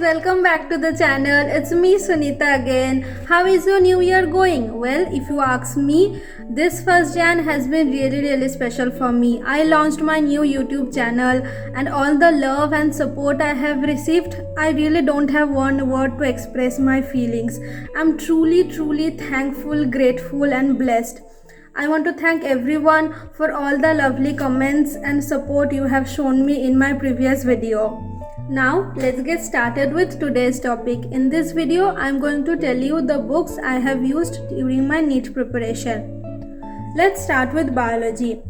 welcome back to the channel. It's me Sunita again. How is your new year going? Well, if you ask me, this first Jan has been really special for me. I launched my new YouTube channel and all the love and support I have received, I really don't have one word to express my feelings. I'm truly thankful, grateful and blessed. I want to thank everyone for all the lovely comments and support you have shown me in my previous video. Now let's get started with today's topic. In this video, I'm going to tell you the books I have used during my NEET preparation. Let's start with biology.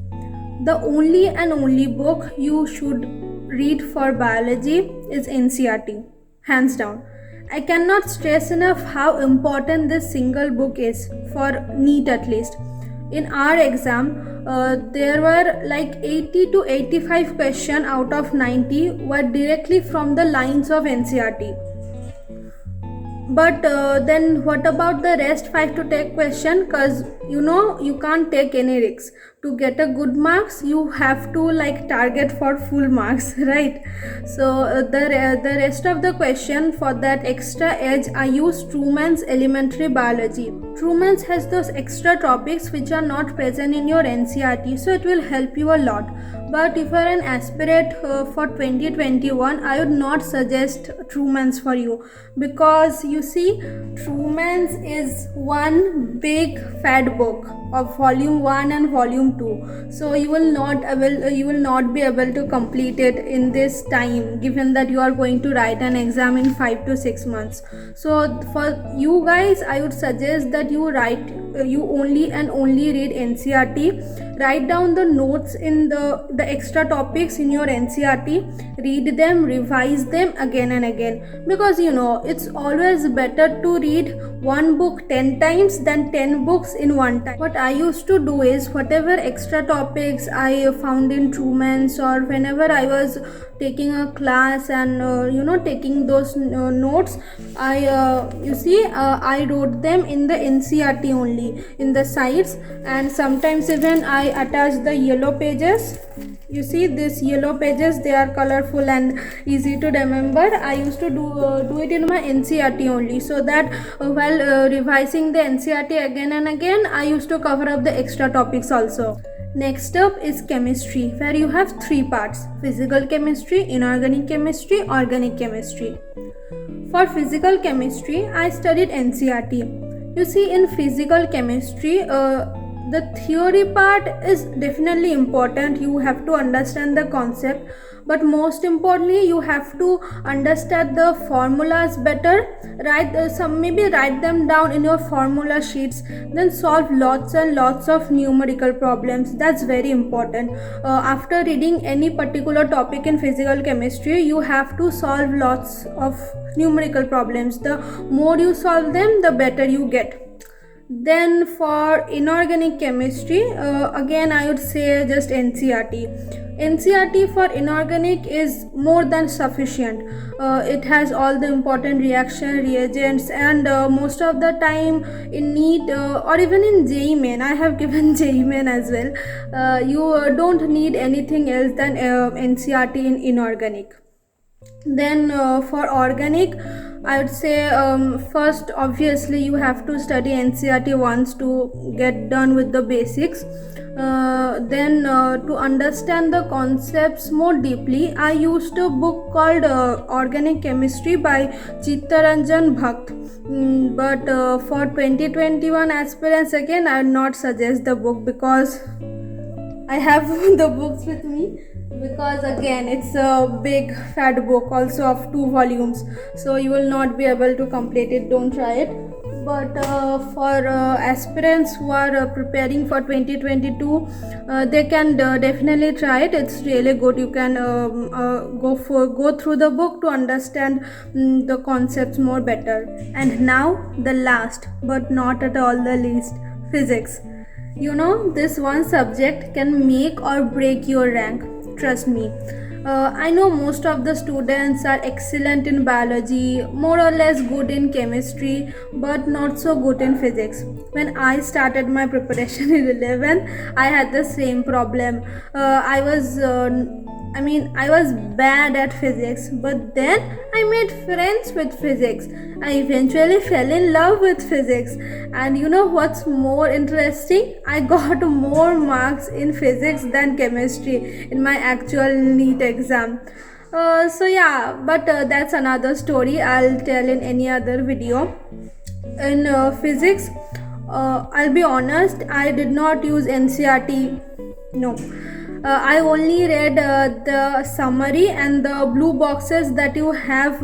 The only book you should read for biology is NCERT, hands down. I cannot stress enough how important this single book is for NEET at least. In our exam, there were like 80 to 85 questions out of 90 were directly from the lines of NCERT. But then what about the rest 5 to 10 question? Because you can't take any risks. To get a good marks, you have to target for full marks, right? So the rest of the question, for that extra edge, I use Truman's Elementary Biology. Truman's has those extra topics which are not present in your NCERT, so it will help you a lot. But if you are an aspirant for 2021, I would not suggest Truman's for you, because you see, Truman's is one big fat book of volume 1 and volume 2, so you will not be able to complete it in this time, given that you are going to write an exam in 5 to 6 months. So for you guys, I would suggest that you only read NCERT. Write down the notes in the extra topics in your NCERT, read them, revise them again and again, because it's always better to read one book 10 times than 10 books in one time. What I used to do is, whatever extra topics I found in Truman's, or whenever I was taking a class and taking those notes, I wrote them in the NCERT only, in the sides, and sometimes even I attach the yellow pages. You see these yellow pages, they are colorful and easy to remember. I used to do it in my NCERT only, so that while revising the NCERT again and again, I used to cover up the extra topics also. Next up is chemistry, where you have 3 parts: physical chemistry, inorganic chemistry, organic chemistry. For physical chemistry, I studied NCERT. You see, in physical chemistry, the theory part is definitely important. You have to understand the concept, but most importantly, you have to understand the formulas better. Write them down in your formula sheets, then solve lots and lots of numerical problems. That's very important. After reading any particular topic in physical chemistry, you have to solve lots of numerical problems. The more you solve them, the better you get. Then for inorganic chemistry, again I would say just NCERT. NCERT for inorganic is more than sufficient. It has all the important reaction reagents, and most of the time in NEET or even in JEE Main, I have given JEE Main as well, you don't need anything else than NCERT in inorganic. Then for organic, I would say first obviously you have to study NCERT once to get done with the basics. Then to understand the concepts more deeply, I used a book called Organic Chemistry by Chittaranjan Bhatt. But for 2021 aspirants, again I would not suggest the book, because I have the books with me, because again it's a big fat book also of 2 volumes, so you will not be able to complete it. Don't try it. But for aspirants who are preparing for 2022, they can definitely try it. It's really good. You can go through the book to understand the concepts more better. And now the last but not at all the least, physics. This one subject can make or break your rank. Trust me. I know most of the students are excellent in biology, more or less good in chemistry, but not so good in physics. When I started my preparation in 11th, I had the same problem. I was I mean, I was bad at physics, but then I made friends with physics. I eventually fell in love with physics. And you know what's more interesting? I got more marks in physics than chemistry in my actual NEET exam. So yeah, but that's another story I'll tell in any other video. In physics, I'll be honest, I did not use NCRT. No, I only read the summary and the blue boxes that you have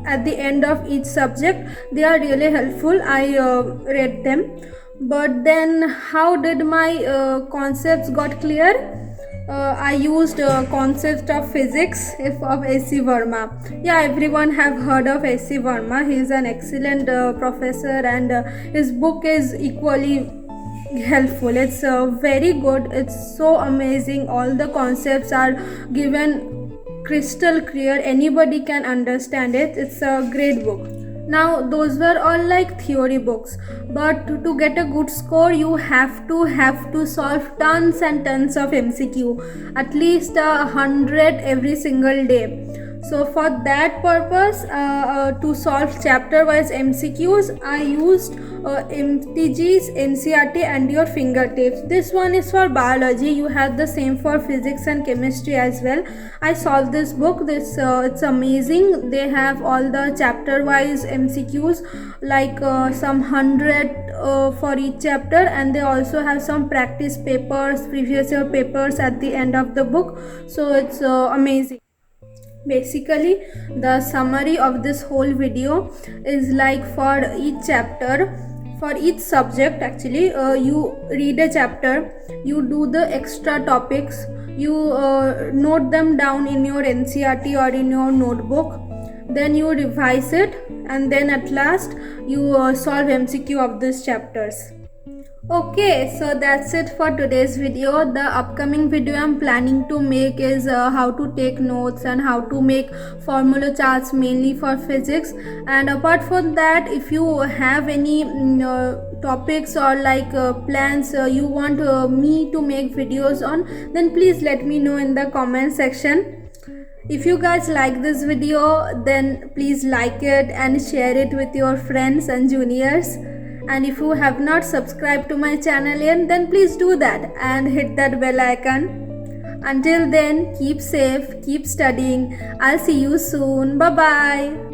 at the end of each subject. They are really helpful. I read them. But then, how did my concepts got clear? I used concept of physics of A.C. Verma. Yeah, everyone have heard of A.C. Verma. He is an excellent professor, and his book is equally helpful. It's very good. It's so amazing. All the concepts are given crystal clear. Anybody can understand it. It's a great book. Now those were all like theory books, but to get a good score you have to solve tons and tons of MCQ, at least 100 every single day. So for that purpose, to solve chapter wise MCQs, I used MTG's NCRT and your fingertips. This one is for biology. You have the same for physics and chemistry as well. I solved this book. It's amazing. They have all the chapter wise MCQs, like some 100 for each chapter, and they also have some practice papers, previous year papers at the end of the book. So it's amazing. Basically, the summary of this whole video is like for each chapter, for each subject actually, you read a chapter, you do the extra topics, you note them down in your NCRT or in your notebook, then you revise it, and then at last you solve MCQ of these chapters. Okay, so that's it for today's video. The upcoming video I'm planning to make is how to take notes and how to make formula charts, mainly for physics. And apart from that, if you have any topics or like plans you want me to make videos on, then please let me know in the comment section. If you guys like this video, then please like it and share it with your friends and juniors. And if you have not subscribed to my channel yet, then please do that and hit that bell icon. Until then, keep safe, keep studying. I'll see you soon. Bye bye.